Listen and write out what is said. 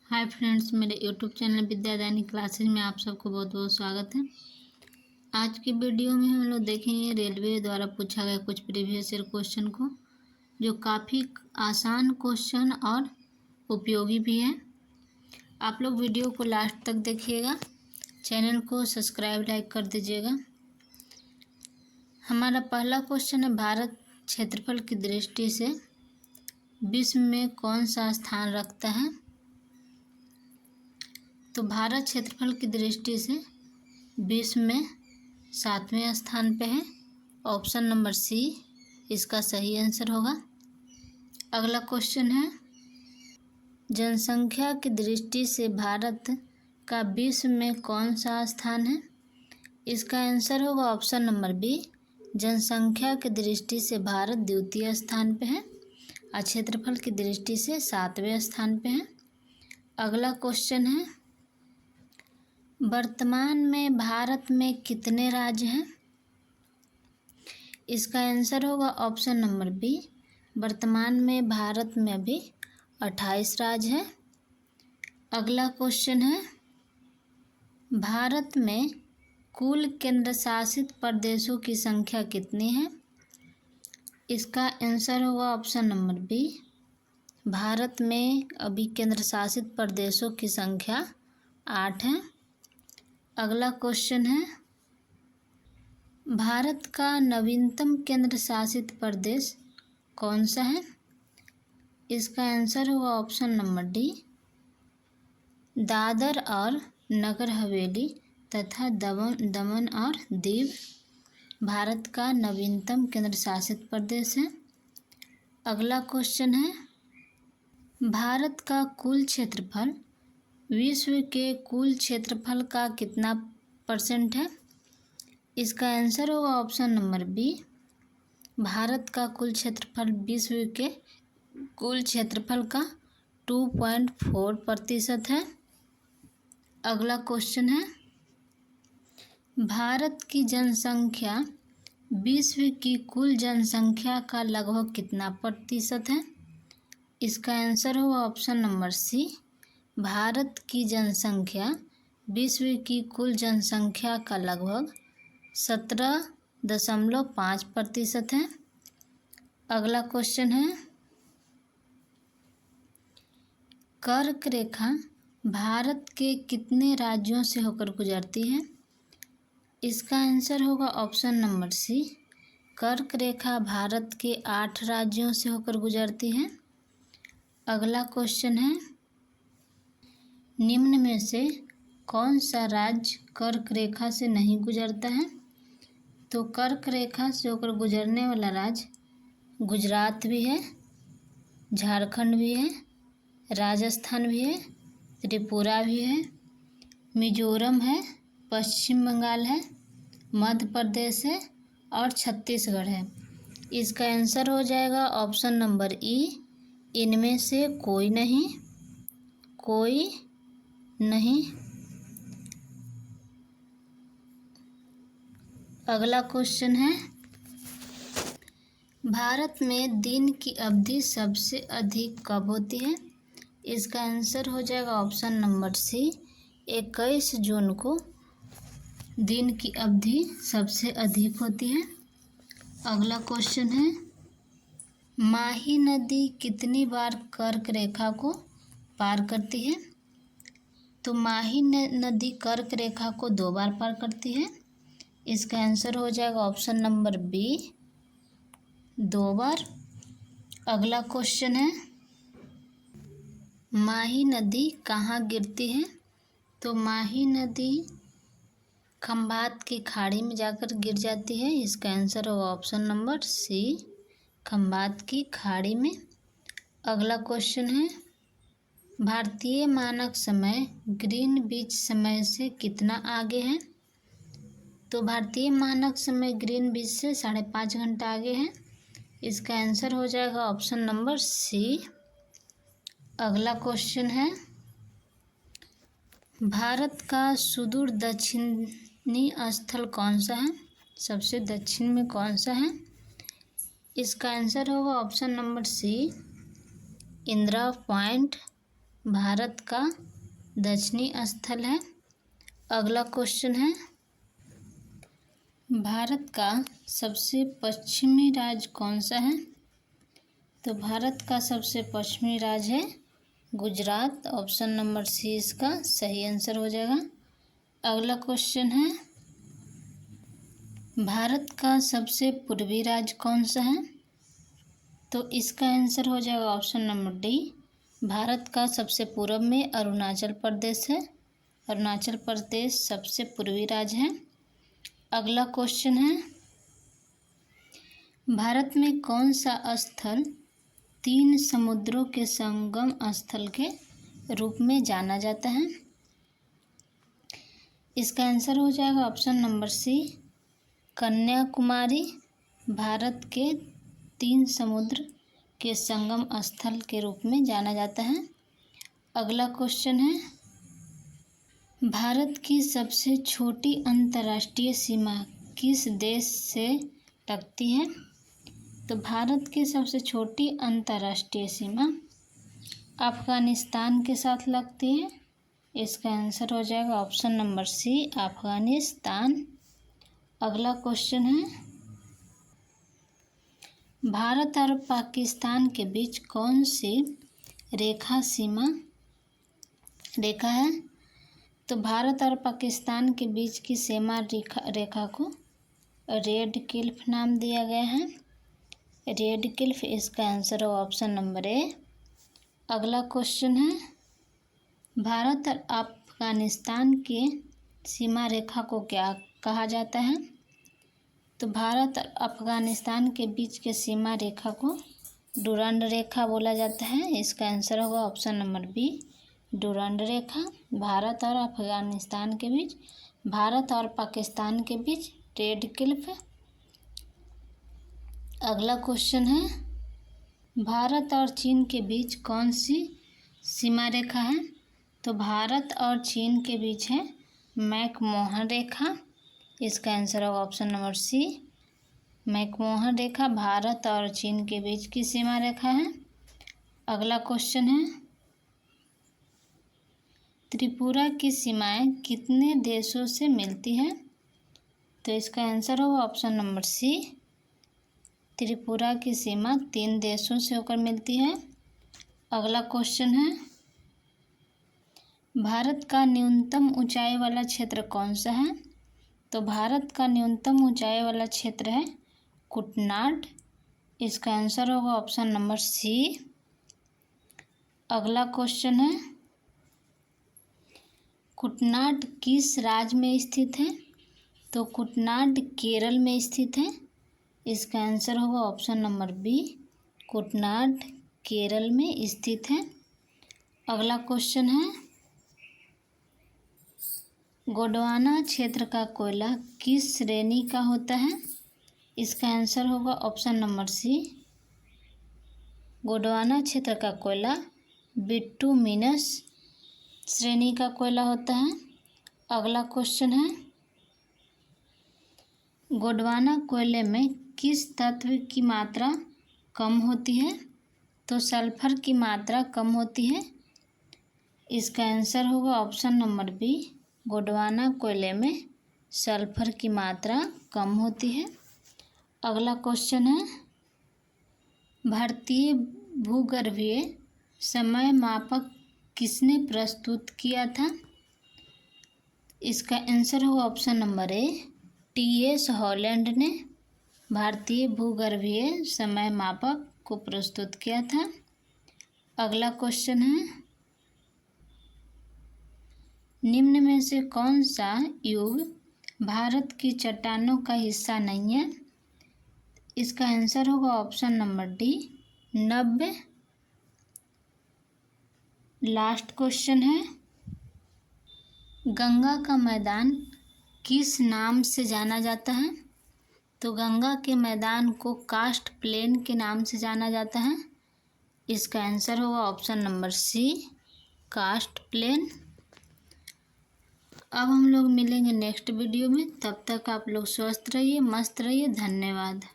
Hi friends, मेरे YouTube channel विद्यादायनी classes में आप सबको बहुत बहुत स्वागत है। आज की वीडियो में हम लोग देखेंगे रेलवे द्वारा पूछा गया कुछ प्रीवियस ईयर क्वेश्चन को, जो काफ़ी आसान क्वेश्चन और उपयोगी भी है। आप लोग वीडियो को लास्ट तक देखिएगा, चैनल को सब्सक्राइब लाइक कर दीजिएगा। हमारा पहला क्वेश्चन है, भारत क्षेत्रफल की दृष्टि से विश्व में कौन सा स्थान रखता है? तो भारत क्षेत्रफल की दृष्टि से विश्व में 7वें स्थान पे है। ऑप्शन नंबर सी इसका सही आंसर होगा। अगला क्वेश्चन है, जनसंख्या की दृष्टि से भारत का विश्व में कौन सा स्थान है? इसका आंसर होगा ऑप्शन नंबर बी, जनसंख्या की दृष्टि से भारत द्वितीय स्थान पे है और क्षेत्रफल की दृष्टि से 7वें स्थान पे है। अगला क्वेश्चन है, वर्तमान में भारत में कितने राज्य हैं? इसका आंसर होगा ऑप्शन नंबर बी, वर्तमान में भारत में अभी 28 राज्य हैं। अगला क्वेश्चन है, भारत में कुल केंद्र शासित प्रदेशों की संख्या कितनी है? इसका आंसर होगा ऑप्शन नंबर बी, भारत में अभी केंद्र शासित प्रदेशों की संख्या 8 है। अगला क्वेश्चन है, भारत का नवीनतम केंद्र शासित प्रदेश कौन सा है? इसका आंसर होगा ऑप्शन नंबर डी, दादर और नगर हवेली तथा दमन और दीव भारत का नवीनतम केंद्र शासित प्रदेश है। अगला क्वेश्चन है, भारत का कुल क्षेत्रफल विश्व के कुल क्षेत्रफल का कितना % है? इसका आंसर होगा ऑप्शन नंबर बी, भारत का कुल क्षेत्रफल विश्व के कुल क्षेत्रफल का 2.4% है। अगला क्वेश्चन है, भारत की जनसंख्या विश्व की कुल जनसंख्या का लगभग कितना % है? इसका आंसर होगा ऑप्शन नंबर सी, भारत की जनसंख्या विश्व की कुल जनसंख्या का लगभग 17.5% है। अगला क्वेश्चन है, कर्क रेखा भारत के कितने राज्यों से होकर गुजरती है? इसका आंसर होगा ऑप्शन नंबर सी, कर्क रेखा भारत के 8 राज्यों से होकर गुजरती है। अगला क्वेश्चन है, निम्न में से कौन सा राज्य कर्क रेखा से नहीं गुजरता है? तो कर्क रेखा से होकर गुजरने वाला राज्य गुजरात भी है, झारखंड भी है, राजस्थान भी है, त्रिपुरा भी है, मिजोरम है, पश्चिम बंगाल है, मध्य प्रदेश है और छत्तीसगढ़ है। इसका आंसर हो जाएगा ऑप्शन नंबर ई, इनमें से कोई नहीं। अगला क्वेश्चन है, भारत में दिन की अवधि सबसे अधिक कब होती है? इसका आंसर हो जाएगा ऑप्शन नंबर सी, 21 जून को दिन की अवधि सबसे अधिक होती है। अगला क्वेश्चन है, माही नदी कितनी बार कर्क रेखा को पार करती है? तो माही नदी कर्क रेखा को 2 बार पार करती है। इसका आंसर हो जाएगा ऑप्शन नंबर बी, 2 बार। अगला क्वेश्चन है, माही नदी कहाँ गिरती है? तो माही नदी खंभात की खाड़ी में जाकर गिर जाती है। इसका आंसर होगा ऑप्शन नंबर सी, खंभात की खाड़ी में। अगला क्वेश्चन है, भारतीय मानक समय ग्रीनविच समय से कितना आगे है? तो भारतीय मानक समय ग्रीनविच से 5.5 घंटा आगे है। इसका आंसर हो जाएगा ऑप्शन नंबर सी। अगला क्वेश्चन है, भारत का सुदूर दक्षिणी स्थल कौन सा है? सबसे दक्षिण में कौन सा है? इसका आंसर होगा option number C, Indira Point. भारत का दक्षिणी स्थल है। अगला क्वेश्चन है, भारत का सबसे पश्चिमी राज्य कौन सा है? तो भारत का सबसे पश्चिमी राज्य है गुजरात। ऑप्शन नंबर सी इसका सही आंसर हो जाएगा। अगला क्वेश्चन है, भारत का सबसे पूर्वी राज्य कौन सा है? तो इसका आंसर हो जाएगा ऑप्शन नंबर डी। भारत का सबसे पूर्व में अरुणाचल प्रदेश है। अरुणाचल प्रदेश सबसे पूर्वी राज्य है। अगला क्वेश्चन है, भारत में कौन सा स्थल 3 समुद्रों के संगम स्थल के रूप में जाना जाता है? इसका आंसर हो जाएगा ऑप्शन नंबर सी कन्याकुमारी। भारत के 3 समुद्र के संगम स्थल के रूप में जाना जाता है। अगला क्वेश्चन है, भारत की सबसे छोटी अंतर्राष्ट्रीय सीमा किस देश से लगती है? तो भारत की सबसे छोटी अंतर्राष्ट्रीय सीमा अफ़गानिस्तान के साथ लगती है। इसका आंसर हो जाएगा ऑप्शन नंबर सी अफ़गानिस्तान। अगला क्वेश्चन है, भारत और पाकिस्तान के बीच कौन सी सीमा रेखा है? तो भारत और पाकिस्तान के बीच की सीमा रेखा को रेड क्लिफ नाम दिया गया है। रेड क्लिफ इसका आंसर हो ऑप्शन नंबर ए। अगला क्वेश्चन है, भारत और अफगानिस्तान के सीमा रेखा को क्या कहा जाता है? तो भारत और अफगानिस्तान के बीच के सीमा रेखा को डुरांड रेखा बोला जाता है। इसका आंसर होगा ऑप्शन नंबर बी डुरांड रेखा। भारत और अफगानिस्तान के बीच, भारत और पाकिस्तान के बीच रेड क्लिफ। अगला क्वेश्चन है, भारत और चीन के बीच कौन सी सीमा रेखा है? तो भारत और चीन के बीच है मैकमोहन रेखा। इसका आंसर होगा ऑप्शन नंबर सी मैकमोहन रेखा भारत और चीन के बीच की सीमा रेखा है। अगला क्वेश्चन है, त्रिपुरा की सीमाएं कितने देशों से मिलती है? तो इसका आंसर होगा ऑप्शन नंबर सी त्रिपुरा की सीमा 3 देशों से होकर मिलती है। अगला क्वेश्चन है, भारत का न्यूनतम ऊंचाई वाला क्षेत्र कौन सा है? तो भारत का न्यूनतम ऊंचाई वाला क्षेत्र है कुटनाड। इसका आंसर होगा ऑप्शन नंबर सी। अगला क्वेश्चन है, कुटनाड किस राज्य में स्थित है? तो कुटनाड केरल में स्थित है। इसका आंसर होगा ऑप्शन नंबर बी कुटनाड केरल में स्थित है। अगला क्वेश्चन है, गोंडवाना क्षेत्र का कोयला किस श्रेणी का होता है? इसका आंसर होगा ऑप्शन नंबर सी गोंडवाना क्षेत्र का कोयला बिटुमिनस श्रेणी का कोयला होता है। अगला क्वेश्चन है, गोंडवाना कोयले में किस तत्व की मात्रा कम होती है? तो सल्फर की मात्रा कम होती है। इसका आंसर होगा ऑप्शन नंबर बी गोंडवाना कोयले में सल्फर की मात्रा कम होती है। अगला क्वेश्चन है, भारतीय भूगर्भीय समय मापक किसने प्रस्तुत किया था? इसका आंसर होगा option number A T.S.. Holland ने भारतीय भूगर्भीय समय मापक को प्रस्तुत किया था। अगला क्वेश्चन है, निम्न में से कौन सा युग भारत की चट्टानों का हिस्सा नहीं है? इसका आंसर होगा option number D 90। Last question है, गंगा का मैदान किस नाम से जाना जाता है? तो गंगा के मैदान को कास्ट प्लेन के नाम से जाना जाता है। इसका आंसर होगा option number C coast plain. अब हम लोग मिलेंगे नेक्स्ट वीडियो में, तब तक आप लोग स्वस्थ रहिए, मस्त रहिए। धन्यवाद।